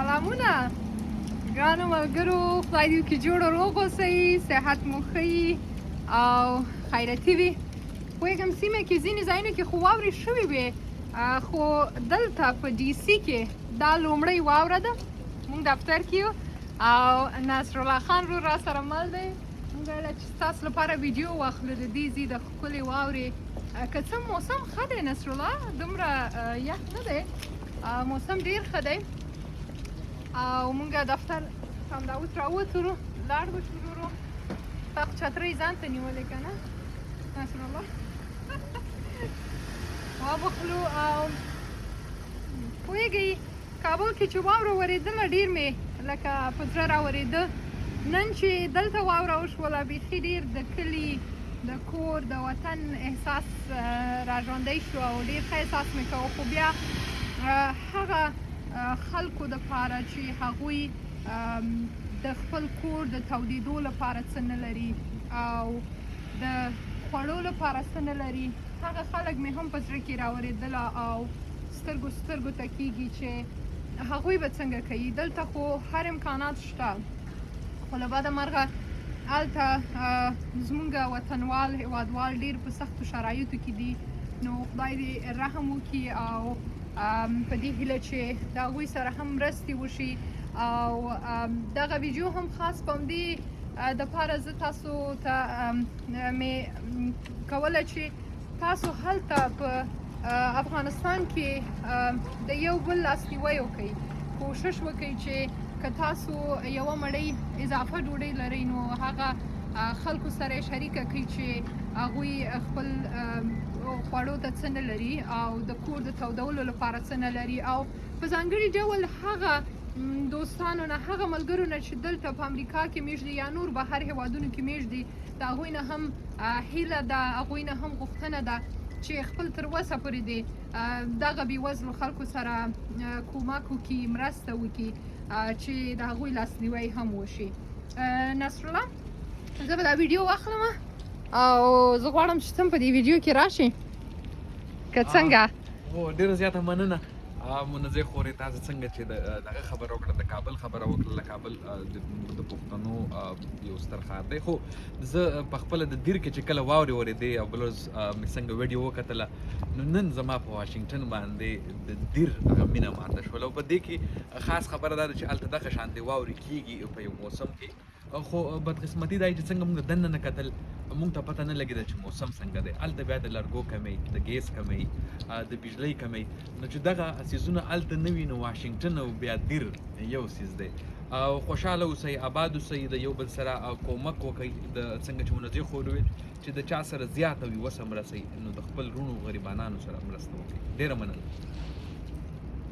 سلامونه ګرانو ملګرو، خدای دې وکړي جوړ او روغ اوسئ، صحت مو ښه وي او خیراتي وي. پوهېږم سیمه کې ځینې ځایونو کې خو واورې شوې وې، خو دلته په ډي سي کې دا لومړۍ واوره ده. موږ دفتر کې یو او نصرالله خان ورور را سره مل دی. موږ ویله چې ستاسو لپاره ویډیو واخلو د دې ځای د ښکلې واورې. که څه موسم ښه دی نصرالله، دومره یخ نه دی، موسم ډېر ښه دی. او موږ دفتر همدا اوس راووتلو، لاړ به شو ورو. تا خو چترۍ ځان ته نیولې که نه نصرالله؟ وابخلو او پوهېږئ کابل کې چې واوره ورېدله ډېر مې لکه په زړه راورېده. نن چې دلته واوره وشوله بیخي ډېر د کلي د کور د وطن احساس راژوندی شو او ډېر ښه احساس مې کوه. خو بیا هغه خلکو دپاره چې هغوی د خپل کور د تودېدو لپاره څه نه لري او د خوړو لپاره څه نه لري، هغه خلک مې هم په زړه کې راورېدله او سترګو ته کېږي چې هغوی به څنګه کوي. دلته خو هر امکانات شته، خو له بده مرغه هلته زموږ وطنوال هېوادوال ډېر په سختو شرایطو کې دي. نو خدای دې رحم وکړي او په دې هیله چې د هغوی سره هم مرستې وشي. او دغه ویډیو هم خاص په همدې دپاره زه تاسو ته مې کوله چې تاسو هلته په افغانستان کې د یو بل لاسنیوی وکړئ. کوشش وکړئ چې که تاسو یوه مړۍ اضافه ډوډۍ لرئ نو هغه خلکو سره یې شریکه کړئ چې هغوی خپل خوړو ته څه نه لري او د کور د تودولو لپاره څه نه لري. او په ځانګړي ډول هغه دوستانو نه، هغه ملګرو نه چې دلته په امریکا کې میشت دي یا نور بهر هېوادونو کې میشت دي، د هغوی نه هم هیله ده، هغوی نه هم غوښتنه ده چې خپل تر وسه پورې دې دغه بېوزلو خلکو سره کومک وکړي، مرسته وکړي چې د هغوی لاسنیوی هم وشي. نصرالله زه به دا ویډیو واخلم او زه غواړم چې ته هم په دې ویډیو کې راشې که څنګه. هو ډېره زیاته مننه منزه خورې، تاسو څنګه چې دغه خبره وکړه، د کابل خبره وکړه. د کابل د پښتنو یو ستر ښار دی. خو زه په خپله د دیر کې چې کله واورې ورېدې او بل ورځ مې څنګه ویډیو وکتله، نو نن زما په واشنګټن باندې د دیر هغه مینه ماته شوله. او په دې کې خاص خبره دا ده چې هلته دغه شانتې واورې کېږي په یو موسم کې. خو بدقسمتي دا چې څنګه موږ دننه نه کتل، موږ ته پته نه لګېده چې موسم څنګه دی. هلته بیا د لرګو کمی، د ګیس کمی، د بجلۍ کمی. نو چې دغه څیزونه هلته نه وي نو واشنګټن او بیا دیر یو څیز دی. او خوشحاله اوسئ، آباد اوسئ، د یو بل سره کومک وکئ. د څنګه چې منزه خور وویل چې د چا سره زیاته وي وسه مرسئ، نو د خپل وروڼو غریبانانو سره مرسته وکړئ. ډېره مننه.